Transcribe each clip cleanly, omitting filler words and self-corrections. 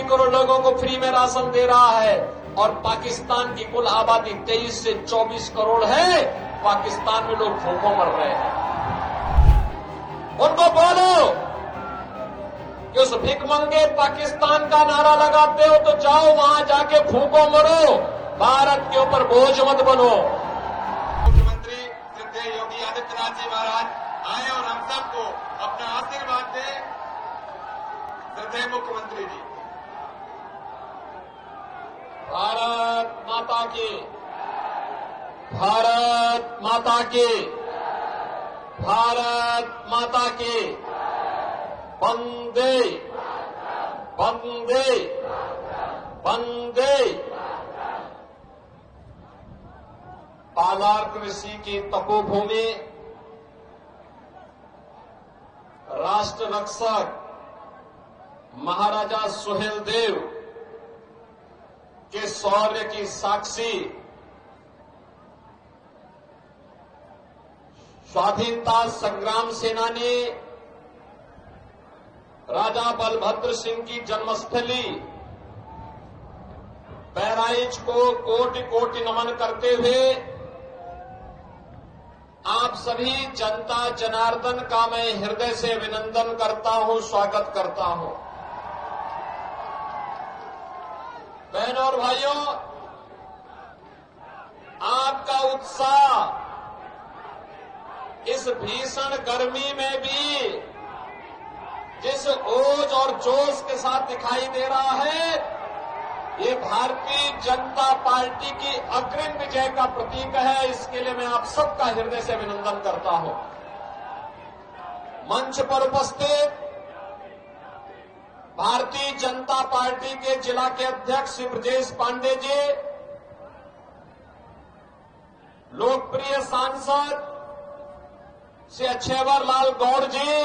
करोड़ लोगों को फ्री में राशन दे रहा है और पाकिस्तान की कुल आबादी 23 से 24 करोड़ है। पाकिस्तान में लोग भूखों मर रहे हैं। उनको बोलो कि उस भिखमंगे पाकिस्तान का नारा लगाते हो तो जाओ वहां जाके भूखों मरो, भारत के ऊपर बोझ मत बनो। मुख्यमंत्री श्री योगी आदित्यनाथ जी महाराज आए और हम सबको अपना आशीर्वाद दे। श्रद्धेय मुख्यमंत्री जी। भारत माता की, भारत माता की, भारत माता की। वंदे वंदे वंदे। पालार कृषि की तपोभूमि, राष्ट्र रक्षक महाराजा सुहेलदेव के शौर्य की साक्षी, स्वाधीनता संग्राम सेनानी राजा बलभद्र सिंह की जन्मस्थली बहराइच को कोटि कोटि नमन करते हुए आप सभी जनता जनार्दन का मैं हृदय से अभिनंदन करता हूं, स्वागत करता हूं। बहनों और भाइयों, आपका उत्साह इस भीषण गर्मी में भी जिस ओज और जोश के साथ दिखाई दे रहा है, ये भारतीय जनता पार्टी की अग्रिम विजय का प्रतीक है। इसके लिए मैं आप सबका हृदय से अभिनंदन करता हूं। मंच पर उपस्थित भारतीय जनता पार्टी के जिला के अध्यक्ष श्री ब्रजेश पांडे जी, लोकप्रिय सांसद श्री अक्षयवर लाल गौड़ जी,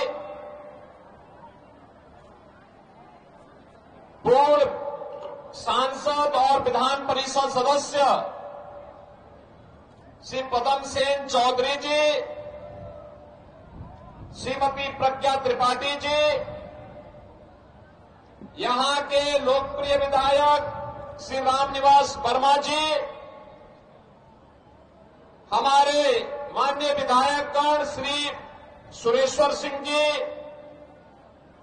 पूर्व सांसद और विधान परिषद सदस्य श्री पदम सेन चौधरी जी, श्रीमती प्रज्ञा त्रिपाठी जी, यहां के लोकप्रिय विधायक श्री रामनिवास वर्मा जी, हमारे माननीय विधायकगण श्री सुरेश्वर सिंह जी,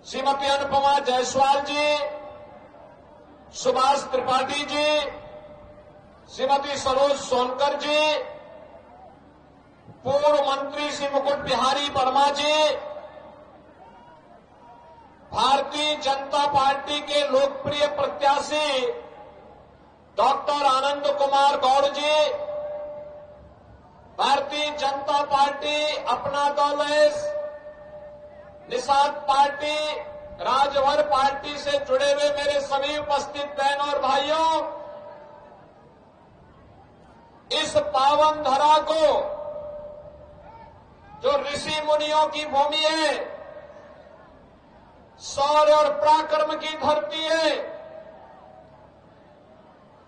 श्रीमती अनुपमा जायसवाल जी, सुभाष त्रिपाठी जी, श्रीमती सरोज सोनकर जी, पूर्व मंत्री श्री मुकुट बिहारी वर्मा जी, भारतीय जनता पार्टी के लोकप्रिय प्रत्याशी डॉक्टर आनंद कुमार गौड़ जी, भारतीय जनता पार्टी अपना दल निषाद पार्टी, राजभर पार्टी से जुड़े हुए मेरे सभी उपस्थित बहनों और भाइयों, इस पावन धरा को जो ऋषि मुनियों की भूमि है, शौर्य और पराक्रम की धरती है,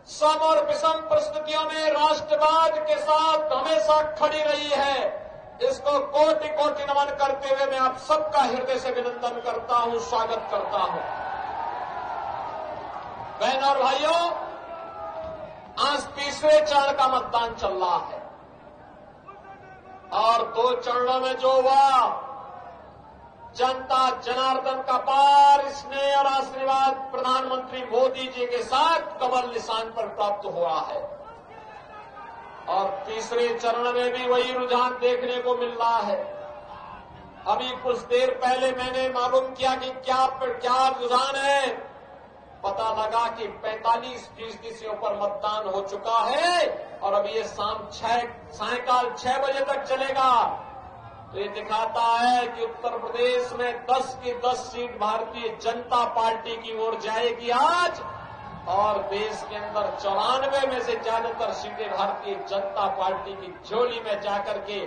सम और विषम परिस्थितियों में राष्ट्रवाद के साथ हमेशा खड़ी रही है, इसको कोटि कोटि नमन करते हुए मैं आप सबका हृदय से अभिनंदन करता हूं, स्वागत करता हूं। बहनों और भाइयों, आज तीसरे चरण का मतदान चल रहा है और 2 चरणों में जो हुआ, जनता जनार्दन का पार स्नेह और आशीर्वाद प्रधानमंत्री मोदी जी के साथ कमल निशान पर प्राप्त हुआ है और तीसरे चरण में भी वही रुझान देखने को मिल रहा है। अभी कुछ देर पहले मैंने मालूम किया कि क्या रुझान है, पता लगा कि 45% से ऊपर मतदान हो चुका है और अब ये सायंकाल 6 बजे तक चलेगा। तो ये दिखाता है कि उत्तर प्रदेश में 10 की 10 सीट भारतीय जनता पार्टी की ओर जाएगी आज और देश के अंदर 94 में से ज्यादातर सीटें भारतीय जनता पार्टी की झोली में जाकर के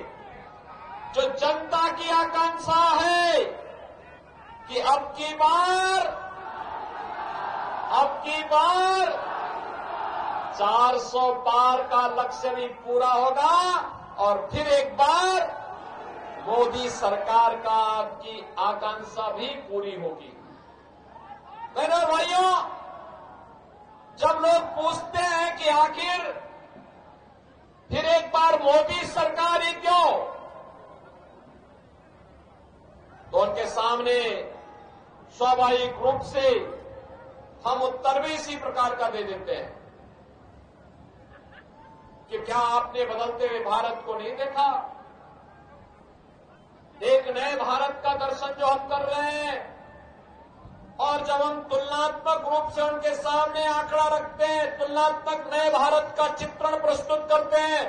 जो जनता की आकांक्षा है कि अब की बार 400 पार का लक्ष्य भी पूरा होगा और फिर एक बार मोदी सरकार की आकांक्षा भी पूरी होगी। बहनों भाइयों, कि आखिर फिर एक बार मोदी सरकार ही क्यों, तो उनके सामने स्वाभाविक रूप से हम उत्तर भी इसी प्रकार का दे देते हैं कि क्या आपने बदलते हुए भारत को नहीं देखा? एक नए भारत का दर्शन जो हम कर रहे हैं, और जब हम तुलनात्मक रूप से उनके सामने आंकड़ा रखते हैं, तुलनात्मक नए भारत का चित्रण प्रस्तुत करते हैं,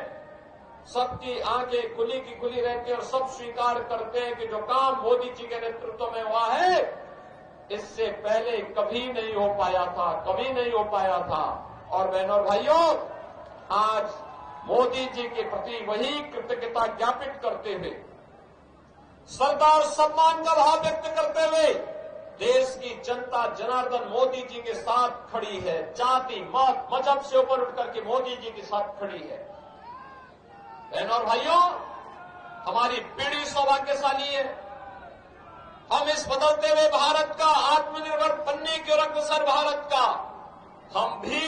सबकी आंखें खुली की खुली रहती है और सब स्वीकार करते हैं कि जो काम मोदी जी के नेतृत्व में हुआ है, इससे पहले कभी नहीं हो पाया था, कभी नहीं हो पाया था। और बहनों और भाइयों, आज मोदी जी के प्रति वही कृतज्ञता ज्ञापित करते हुए, श्रद्धा और सम्मान का भाव व्यक्त करते हुए देश की जनता जनार्दन मोदी जी के साथ खड़ी है। जाति मत मजहब से ऊपर उठकर के मोदी जी के साथ खड़ी है। बहनों और भाइयों, हमारी पीढ़ी सौभाग्यशाली है। हम इस बदलते हुए भारत का, आत्मनिर्भर बनने की ओर अग्रसर भारत का, हम भी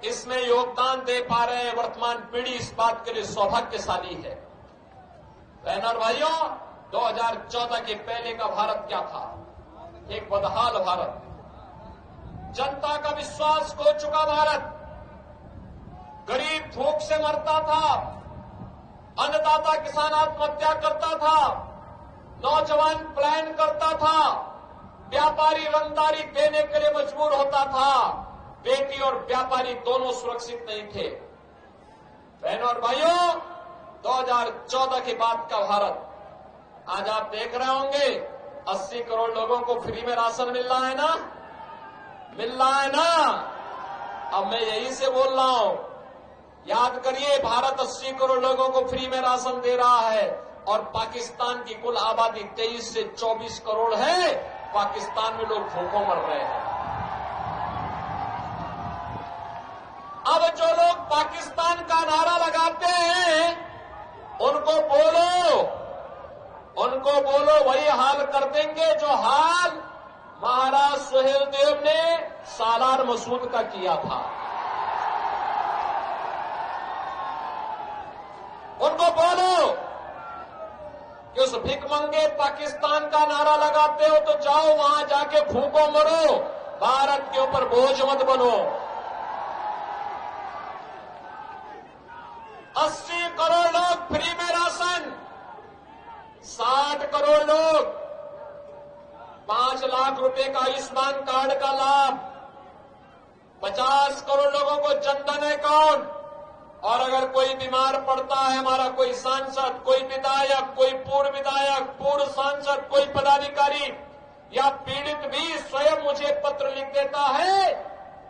इसमें योगदान दे पा रहे हैं। वर्तमान पीढ़ी इस बात के लिए सौभाग्यशाली है। बहनों और भाइयों, 2014 के पहले का भारत क्या था? एक बदहाल भारत, जनता का विश्वास खो चुका भारत, गरीब भूख से मरता था, अन्नदाता किसान आत्महत्या करता था, नौजवान पलायन करता था, व्यापारी रंगदारी देने के लिए मजबूर होता था, बेटी और व्यापारी दोनों सुरक्षित नहीं थे। बहनों और भाइयों, 2014 के बाद का भारत, आज आप देख रहे होंगे 80 करोड़ लोगों को फ्री में राशन मिल रहा है ना, मिल रहा है ना। अब मैं यही से बोल रहा हूं, याद करिए, भारत 80 करोड़ लोगों को फ्री में राशन दे रहा है और पाकिस्तान की कुल आबादी 23 से 24 करोड़ है। पाकिस्तान में लोग भूखों मर रहे हैं। अब जो लोग पाकिस्तान का नारा लगाते हैं, उनको बोलो वही हाल कर देंगे जो हाल महाराज सुहेलदेव ने सालार मसूद का किया था। उनको बोलो कि उस भिखमंगे पाकिस्तान का नारा लगाते हो तो जाओ वहां जाके भूखों मरो, भारत के ऊपर बोझ मत बनो। 80 करोड़ लोग फ्री में राशन, 60 करोड़ लोग 5 लाख रुपए का आयुष्मान कार्ड का लाभ, 50 करोड़ लोगों को जनधन अकाउंट, और अगर कोई बीमार पड़ता है, हमारा कोई सांसद, कोई विधायक, कोई पूर्व विधायक, पूर्व सांसद, कोई पदाधिकारी या पीड़ित भी स्वयं मुझे पत्र लिख देता है,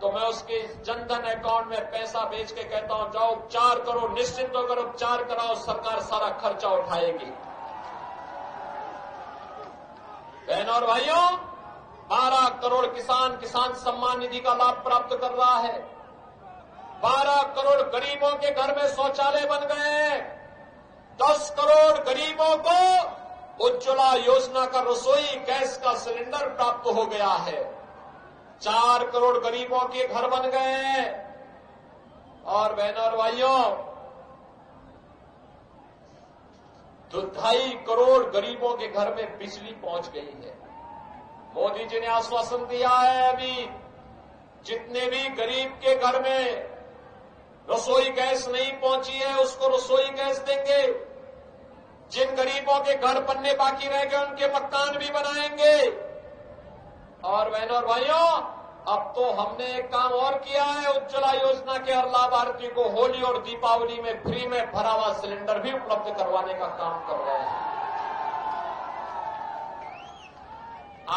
तो मैं उसके जनधन अकाउंट में पैसा भेज के कहता हूं, जाओ उपचार करो, निश्चिंत होकर उपचार कराओ, सरकार सारा खर्चा उठाएगी। बहनों और भाइयों, 12 करोड़ किसान सम्मान निधि का लाभ प्राप्त कर रहा है। 12 करोड़ गरीबों के घर में शौचालय बन गए हैं। 10 करोड़ गरीबों को उज्ज्वला योजना का रसोई गैस का सिलेंडर प्राप्त हो गया है। 4 करोड़ गरीबों के घर बन गए हैं। और बहनों और भाइयों, 2.5 करोड़ गरीबों के घर में बिजली पहुंच गई है। मोदी जी ने आश्वासन दिया है, अभी जितने भी गरीब के घर में रसोई गैस नहीं पहुंची है उसको रसोई गैस देंगे। जिन गरीबों के घर बनने बाकी रह गए उनके मकान भी बनाएंगे। और बहनों और भाइयों, अब तो हमने एक काम और किया है, उज्ज्वला योजना के हर लाभार्थी को होली और दीपावली में फ्री में भरा हुआ सिलेंडर भी उपलब्ध करवाने का काम कर रहे हैं।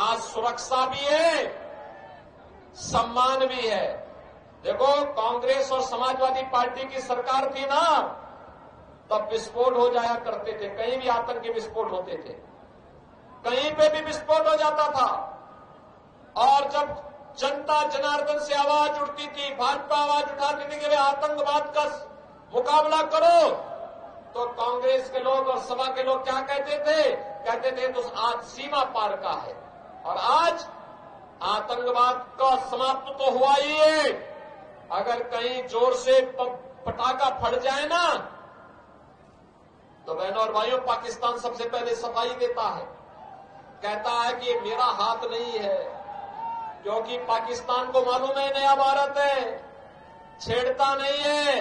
आज सुरक्षा भी है, सम्मान भी है। देखो, कांग्रेस और समाजवादी पार्टी की सरकार थी ना, तब विस्फोट हो जाया करते थे, कहीं भी आतंकी विस्फोट होते थे, कहीं पे भी विस्फोट हो जाता था। और जब जनता जनार्दन से आवाज उठती थी, भाजपा आवाज उठाती थी कि वे आतंकवाद का मुकाबला करो, तो कांग्रेस के लोग और सभा के लोग क्या कहते थे तो आज सीमा पार का है। और आज आतंकवाद का समाप्त तो हुआ ही है, अगर कहीं जोर से पटाखा फट जाए ना, तो बहनों और भाइयों, पाकिस्तान सबसे पहले सफाई देता है, कहता है कि ये मेरा हाथ नहीं है, क्योंकि पाकिस्तान को मालूम है नया भारत है, छेड़ता नहीं है,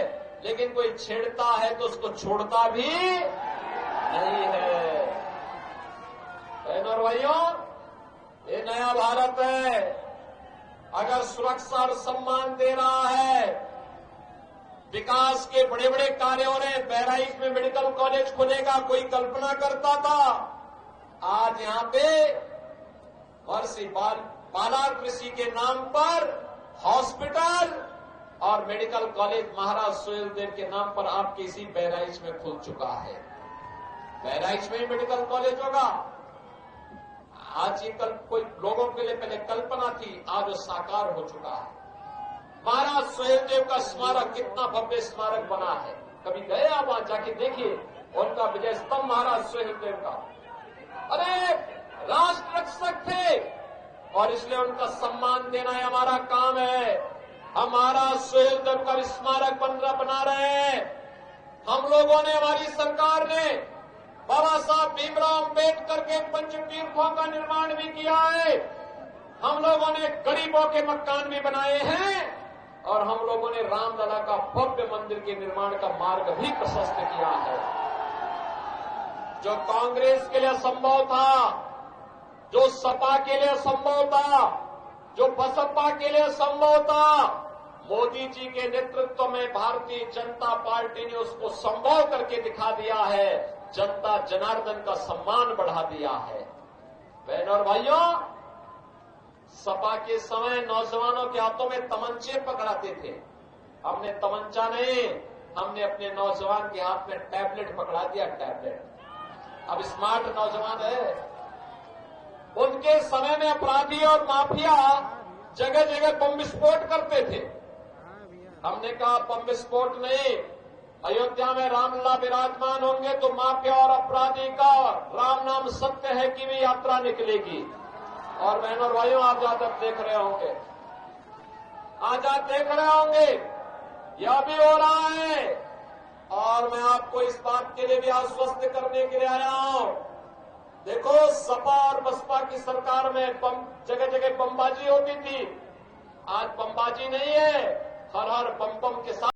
लेकिन कोई छेड़ता है तो उसको छोड़ता भी नहीं है। बहनों और भाइयों, ये नया भारत है। अगर सुरक्षा और सम्मान दे रहा है, विकास के बड़े बड़े कार्य हो रहे हैं, बहराइच में मेडिकल कॉलेज खुलेगा, कोई कल्पना करता था? आज यहां पे महर्षि बाला कृषि के नाम पर हॉस्पिटल और मेडिकल कॉलेज महाराज सुहेलदेव के नाम पर आपके इसी बहराइच में खुल चुका है। बहराइच में ही मेडिकल कॉलेज होगा। आज ये कोई लोगों के लिए पहले कल्पना थी, आज वो साकार हो चुका है। महाराज सुहेलदेव का स्मारक कितना भव्य स्मारक बना है, कभी गए आप वहां जाके देखिए उनका विजय स्तंभ महाराज सुहेलदेव का। अरे राष्ट्र रक्षक थे और इसलिए उनका सम्मान देना ही हमारा काम है। हम महाराज सुहेलदेव का स्मारक बना रहे हैं। हम लोगों ने, हमारी सरकार ने बाबा साहब भीमराव अम्बेडकर के पंचतीर्थों का निर्माण भी किया है। हम लोगों ने गरीबों के मकान भी बनाए हैं और हम लोगों ने रामलला का भव्य मंदिर के निर्माण का मार्ग भी प्रशस्त किया है। जो कांग्रेस के लिए असंभव था, जो सपा के लिए असंभव था, जो बसपा के लिए असंभव था, मोदी जी के नेतृत्व में भारतीय जनता पार्टी ने उसको संभव करके दिखा दिया है। जनता जनार्दन का सम्मान बढ़ा दिया है। बहनों और भाइयों, सपा के समय नौजवानों के हाथों में तमंचे पकड़ाते थे। हमने तमंचा नहीं, हमने अपने नौजवान के हाथ में टैबलेट पकड़ा दिया, टैबलेट। अब स्मार्ट नौजवान है। उनके समय में अपराधी और माफिया जगह जगह बम विस्फोट करते थे। हमने कहा बम विस्फोट नहीं, अयोध्या में रामलला विराजमान होंगे तो माफिया और अपराधी का राम नाम सत्य है की भी यात्रा निकलेगी। और बहनों और भाइयों, आज आप देख रहे होंगे, आज आप देख रहे होंगे यह भी हो रहा है। और मैं आपको इस बात के लिए भी आश्वस्त करने के लिए आया हूं। देखो, सपा और बसपा की सरकार में जगह जगह बमबाजी होती थी, आज बमबाजी नहीं है। हर बम के साथ